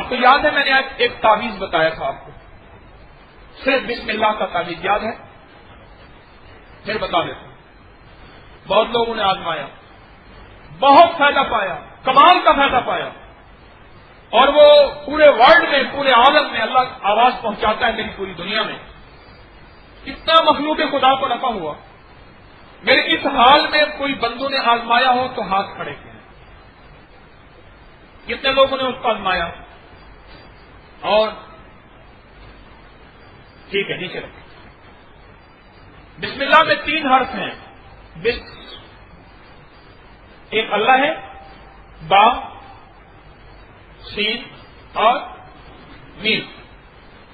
آپ کو یاد ہے میں نے آج ایک تعویذ بتایا تھا آپ کو، صرف بسم اللہ کا تعویذ، یاد ہے؟ پھر بتا دیتا ہوں۔ بہت لوگوں نے آزمایا، بہت فائدہ پایا، کمال کا فائدہ پایا، اور وہ پورے ورلڈ میں، پورے عالم میں اللہ آواز پہنچاتا ہے، میری پوری دنیا میں اتنا مخلوق خدا کو نفع ہوا۔ میرے اس حال میں کوئی بندوں نے آزمایا ہو تو ہاتھ کھڑے کیے، کتنے لوگوں نے اس کو آزمایا؟ اور ٹھیک ہے، نیچے رکھیں۔ بسم اللہ میں 3 حرف ہیں، ایک اللہ ہے، با، سین اور میم،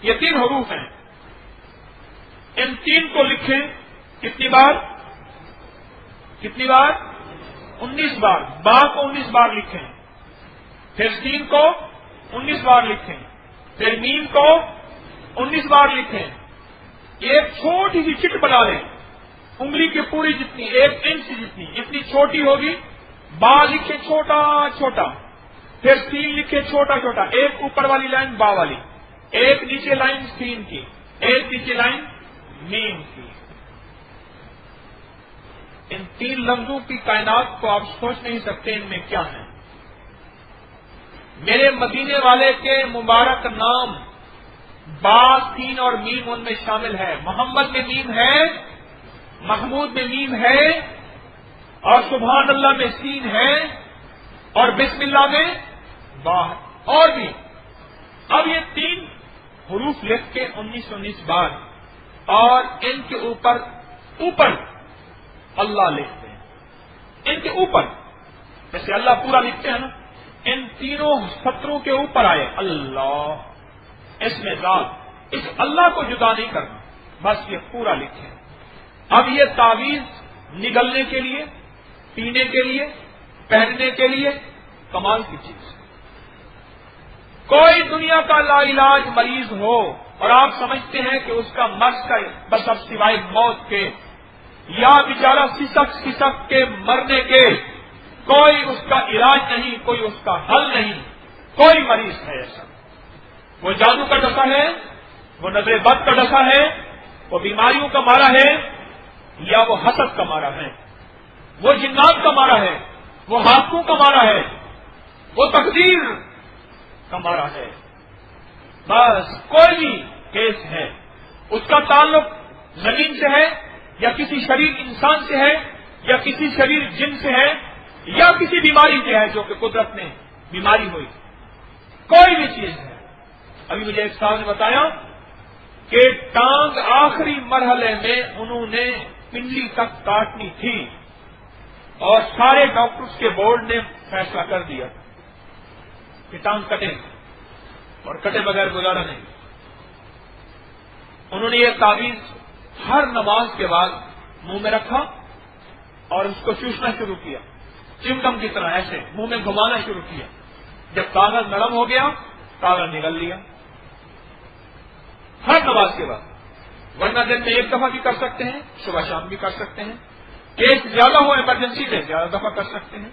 یہ 3 حروف ہیں۔ ان 3 کو لکھیں کتنی بار؟ 19 بار۔ با کو 19 بار لکھیں، پھر سین کو 19 بار لکھیں، پھر میم کو 19 بار لکھیں۔ ایک چھوٹی سی چٹ بنا لیں، انگلی کی پوری جتنی، 1 انچ جتنی، اتنی چھوٹی ہوگی۔ با لکھیں چھوٹا چھوٹا، پھر سین لکھیں چھوٹا چھوٹا، ایک اوپر والی لائن با والی، ایک نیچے لائن سین کی، ایک نیچے لائن میم کی۔ ان 3 لفظوں کی کائنات کو آپ سوچ نہیں سکتے ان میں کیا ہے۔ میرے مدینے والے کے مبارک نام با، سین اور میم ان میں شامل ہے۔ محمد میں میم ہے، محمود میں میم ہے، اور سبحان اللہ میں سین ہے، اور بسم اللہ میں با ہے، اور بھی۔ اب یہ 3 حروف لکھ کے 19 بار، اور ان کے اوپر اللہ لکھتے ہیں، ان کے اوپر، جیسے اللہ پورا لکھتے ہیں نا، ان تینوں سطروں کے اوپر آئے اللہ، اس میں ذات، اس اللہ کو جدا نہیں کرنا، بس یہ پورا لکھیں۔ اب یہ تعویذ نگلنے کے لیے، پینے کے لیے، پہننے کے لیے کمال کی چیز ہے۔ کوئی دنیا کا لا علاج مریض ہو اور آپ سمجھتے ہیں کہ اس کا مرض کا بس اب سوائے موت کے یا بیچارہ سسک کے مرنے کے کوئی اس کا علاج نہیں، کوئی اس کا حل نہیں، کوئی مریض ہے ایسا۔ وہ جادو کا ڈسا ہے، وہ نظر بد کا ڈسا ہے، وہ بیماریوں کا مارا ہے، یا وہ حسد کا مارا ہے، وہ جنات کا مارا ہے، وہ ہاتھوں کا مارا ہے، وہ تقدیر کا مارا ہے، بس کوئی بھی کیس ہے، اس کا تعلق زمین سے ہے، یا کسی شریر انسان سے ہے، یا کسی شریر جن سے ہے، یا کسی بیماری سے ہے جو کہ قدرت نے بیماری ہوئی، کوئی بھی چیز ہے۔ ابھی مجھے ایک صاحب نے بتایا کہ ٹانگ آخری مرحلے میں انہوں نے پنڈلی تک کاٹنی تھی، اور سارے ڈاکٹرز کے بورڈ نے فیصلہ کر دیا کہ ٹانگ کٹے، اور کٹے بغیر گزارا نہیں۔ انہوں نے یہ تعویذ ہر نماز کے بعد منہ میں رکھا اور اس کو چوسنا شروع کیا، چمٹم کی طرح ایسے منہ میں گھمانا شروع کیا۔ جب کاغذ نرم ہو گیا، کاغذ نگل لیا، ہر نماز کے بعد، ورنہ دن میں 1 دفعہ بھی کر سکتے ہیں، صبح شام بھی کر سکتے ہیں، کیس زیادہ ہو ایمرجنسی میں زیادہ دفعہ کر سکتے ہیں۔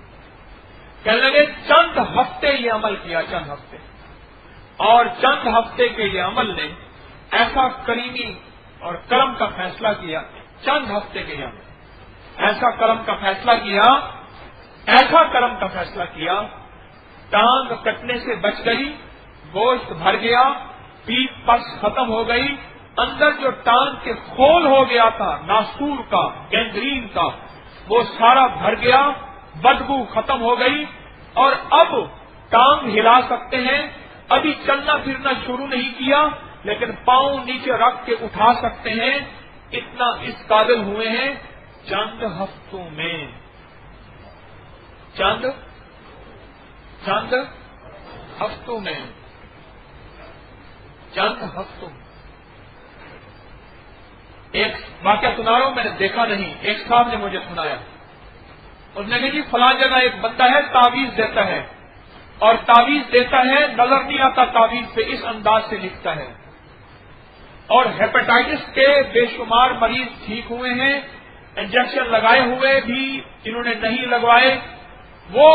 کہنے لگے چند ہفتے یہ عمل کیا، چند ہفتے، اور چند ہفتے کے یہ عمل نے ایسا کریمی اور کرم کا فیصلہ کیا، چند ہفتے کے یہ عمل ایسا کرم کا فیصلہ کیا، ایسا کرم کا فیصلہ کیا، ٹانگ کٹنے سے بچ گئی، گوشت بھر گیا، پیپ پس ختم ہو گئی، اندر جو ٹانگ کے خول ہو گیا تھا ناسور کا، گینگرین کا، وہ سارا بھر گیا، بدبو ختم ہو گئی، اور اب ٹانگ ہلا سکتے ہیں۔ ابھی چلنا پھرنا شروع نہیں کیا، لیکن پاؤں نیچے رکھ کے اٹھا سکتے ہیں، اتنا اس قابل ہوئے ہیں چند ہفتوں میں، چند ہفتوں میں، چند ہفتوں میں۔ ایک واقعہ سنا رہا ہوں، میں نے دیکھا نہیں، ایک صاحب نے مجھے سنایا، اس نے کہا جی فلاں جگہ ایک بندہ ہے تعویذ دیتا ہے، اور تعویذ دیتا ہے نظر نہیں آتا تعویذ پہ، اس انداز سے لکھتا ہے، اور ہیپاٹائٹس کے بے شمار مریض ٹھیک ہوئے ہیں، انجیکشن لگائے ہوئے بھی جنہوں نے نہیں لگوائے وہ،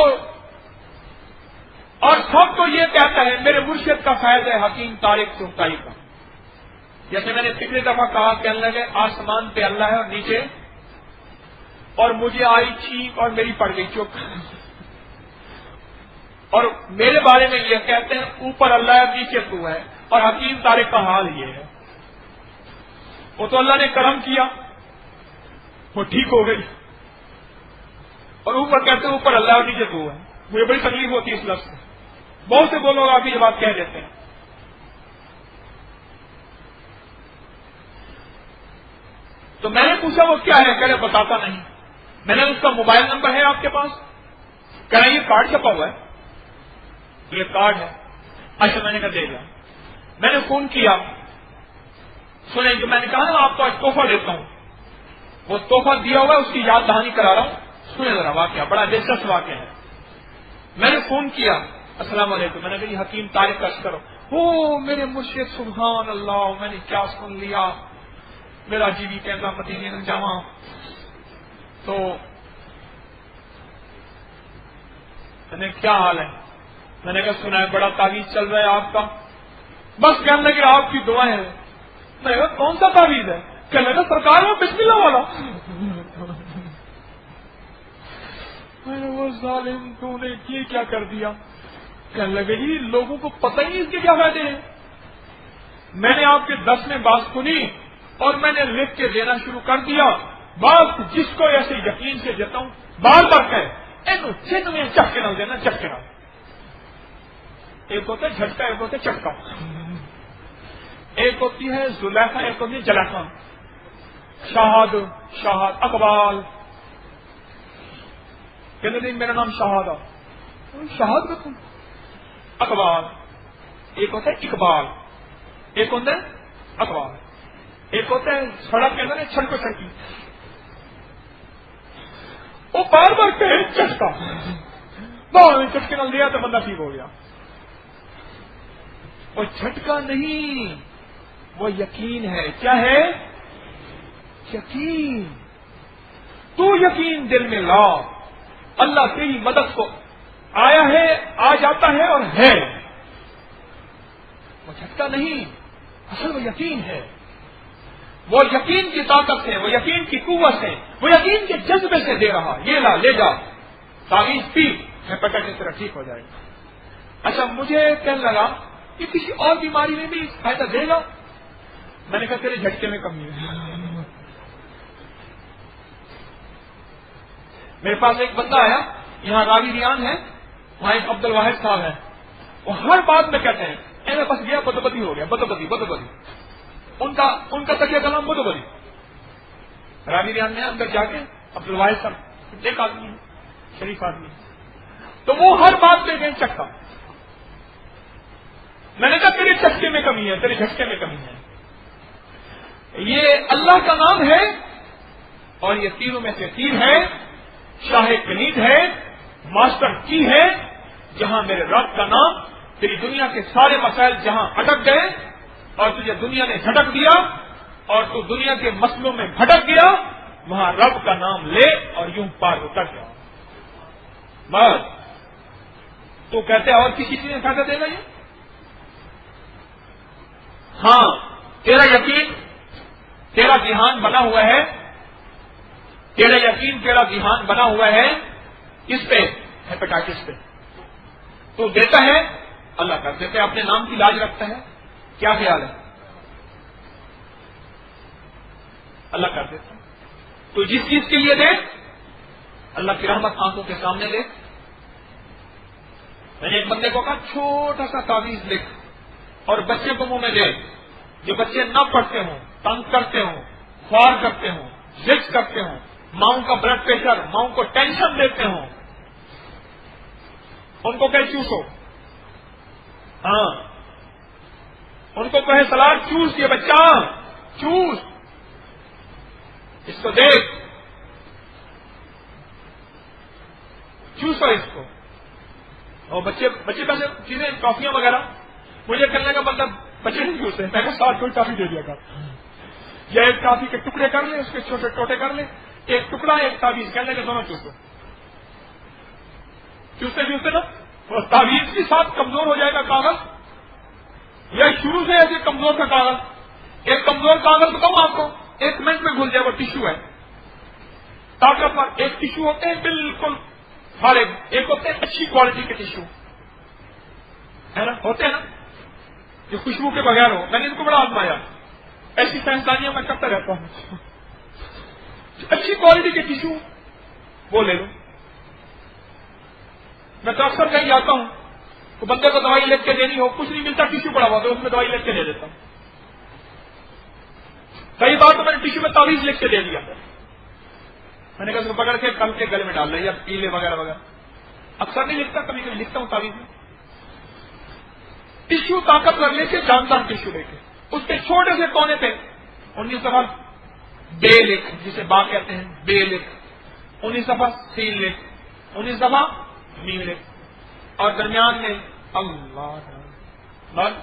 اور سب کو یہ کہتا ہے میرے مرشد کا فیض ہے حکیم طارق سلطانی کا. جیسے میں نے پچھلی دفعہ کہا کہنے لگے آسمان پہ اللہ ہے اور نیچے، اور مجھے آئی چھینک اور میری پڑ گئی چپ. اور میرے بارے میں یہ کہتے ہیں اوپر اللہ ہے نیچے تو ہے، اور حکیم طارق کا حال یہ ہے. وہ تو اللہ نے کرم کیا وہ ٹھیک ہو گئی، اور اوپر کہتے ہیں اوپر اللہ اور نیچے تو ہے. مجھے بڑی تکلیف ہوتی ہے اس لفظ سے. بہت سے لوگ آپ یہ بات کہہ دیتے ہیں. تو میں نے پوچھا وہ کیا ہے، کہہ رہے بتاتا نہیں. میں نے اس کا موبائل نمبر ہے آپ کے پاس؟ کہہ رہے یہ کارڈ چھپا ہوا ہے. یہ کارڈ ہے. اچھا میں نے کہا دے گا. میں نے فون کیا. سنیں جو میں نے کہا نا آپ کو آج تحفہ دیتا ہوں، وہ تحفہ دیا ہوا ہے اس کی یاد دہانی کرا رہا ہوں. سنیں ذرا واقعہ بڑا دلچسپ واقعہ ہے. میں نے فون کیا السلام علیکم، میں نے کہا یہ حکیم طارق کا کرو. او میرے مرشد سبحان اللہ، میں نے کیا سن لیا، میرا جی بھی کہنا مدینے میں جاواں. تو میں نے کیا حال ہے؟ میں نے کہا سنا ہے بڑا تعویذ چل رہا ہے آپ کا. بس کہنے لگے آپ کی دعائیں ہیں. میں نے کہا کون سا تعویذ ہے؟ کہنے لگا سرکار میں بسم اللہ والا. میں نے وہ ظالم تو نے یہ کیا کر دیا؟ کہنے لگے جی لوگوں کو پتہ ہی نہیں اس کے کیا فائدے ہیں. میں نے آپ کے 10 میں بات سنی اور میں نے لکھ کے دینا شروع کر دیا. بات جس کو ایسے یقین سے دیتا ہوں بار بار چن میں چک کے نہ دینا، چک کے نہ. ایک ہوتا ہے جھٹکا، ایک ہوتا ہے چٹکا. ایک ہوتی ہے زلیخا، ایک ہوتی ہے جلیخا. شہاد، شہاد، اقبال. کہنے نہیں میرا نام شہاد ہے. شہاد کا تم اقبال. ایک ہوتا ہے اقبال، ایک ہوتا ہے اقبال. ایک ہوتا ہے سڑک کے اندر چھڑکو چھڑکی. وہ بار بار کہے چٹکا، بار چٹکے نہ لیا تو بندہ ٹھیک ہو گیا. وہ جھٹکا نہیں، وہ یقین ہے. کیا ہے؟ یقین. تو یقین دل میں لا. اللہ تیری مدد کو آیا ہے، آ جاتا ہے اور ہے. وہ جھٹکا نہیں، اصل وہ یقین ہے. وہ یقین کی طاقت ہے، وہ یقین کی قوت ہے، وہ یقین کے جذبے سے دے رہا. یہ لا لے جا تعویذ پی، میں پکڑ کے طرح ٹھیک ہو جائے گا. اچھا مجھے کہنے لگا کہ کسی اور بیماری میں بھی فائدہ دے گا. میں نے کہا تیرے جھٹکے میں کمی ہے. میرے پاس ایک بندہ آیا، یہاں راوی ریان ہے، وہاں ایک عبد الواحد صاحب ہے. وہ ہر بات میں کہتے ہیں اے میں پھنس گیا، بدبدی ہو گیا، بدبدی بدبدی. ان کا تکیہ کلام بدبدی. راوی ریان میں اندر جا کے عبد الواحد صاحب ایک آدمی ہے، شریف آدمی ہے، تو وہ ہر بات میں کہیں چکا. میں نے کہا تیرے چکے میں کمی ہے، تیرے جھٹکے میں کمی ہے. یہ اللہ کا نام ہے اور یہ تینوں میں سے تین ہے. شاہ کلید ہے، ماسٹر کی ہے. جہاں میرے رب کا نام، تیری دنیا کے سارے مسائل جہاں اٹک گئے اور تجھے دنیا نے جھٹک دیا اور تو دنیا کے مسئلوں میں بھٹک گیا، وہاں رب کا نام لے اور یوں پار اتر گیا. بس تو کہتے اور کسی چیز میں فائدہ دے گا یہ؟ ہاں تیرا یقین، تیرا ذہان بنا ہوا ہے، تیرا یقین، تیرا ذہان بنا ہوا ہے کس پہ؟ ہیپیٹائٹس پہ. تو دیتا ہے اللہ کر دیتے، اپنے نام کی لاج رکھتا ہے. کیا خیال ہے؟ اللہ کر دیتا. تو جس چیز کے لیے دے اللہ کی رحمت آنکھوں کے سامنے دے. میں نے ایک بندے کو کہا چھوٹا سا تعویذ لکھ اور بچے کو منہ میں دے. جو بچے نہ پڑھتے ہوں، تنگ کرتے ہوں، خوار کرتے ہوں، ضد کرتے ہوں، ماؤں کا بلڈ پریشر، ماؤں کو ٹینشن دیتے ہوں، ان کو کہے چوسو. ہاں ان کو کہے سلاد چوس، یہ بچہ چوس، اس کو دیکھ، چوسو اس کو. اور بچے پیسے چیزیں ٹافیاں وغیرہ مجھے کرنے کا بندہ بچے نہیں چوستے. میں نے 7 کوئی ٹافی دے دیا کر، یا ایک ٹافی کے ٹکڑے کر لیں، اس کے چھوٹے ٹوٹے کر لیں، ایک ٹکڑا ایک تعویذ کہنے کے دونوں چوسو. چوستے نا اور تعویذ کے ساتھ کمزور ہو جائے گا کاغذ، یا شروع سے ایسے کمزور تھا کاغذ؟ ایک کمزور کاغذ بتاؤں آپ کو، 1 منٹ میں گھل جائے، وہ ٹیشو ہے طاقتور۔ ایک ٹیشو ہوتے ہیں بالکل فارغ، ایک ہوتے ہیں اچھی کوالٹی کے ٹیشو، ہے نا، ہوتے ہیں نا جو خوشبو کے بغیر ہو۔ میں نے ان کو بڑا آزمایا، ایسی سائنسدانیاں میں کرتا رہتا ہوں۔ اچھی کوالٹی کے ٹیشو وہ لے لو۔ میں تو اکثر کہیں جاتا ہوں تو بندے کو دوائی لکھ کے دینی ہو، کچھ نہیں ملتا، ٹیشو پڑا ہوا تو اس میں دوائی لکھ کے دے دیتا ہوں۔ کئی بار تو میں نے ٹیشو میں تعویذ لکھ کے دے دیا، میں نے کہا اس کو پکڑ کے کل کے گلے میں ڈال لیا، یا پیلے وغیرہ وغیرہ۔ اکثر نہیں لکھتا، کبھی کبھی لکھتا ہوں تعویذ میں۔ ٹیشو طاقتور لے کے، جاندار ٹیشو لے کے، اس کے چھوٹے سے کونے پہ 19 صفحہ بے لکھ، جسے با کہتے ہیں، بے لکھ، 19 صفحہ سین لکھ، 19 صفحہ میم لکھ، اور درمیان میں اللہ بس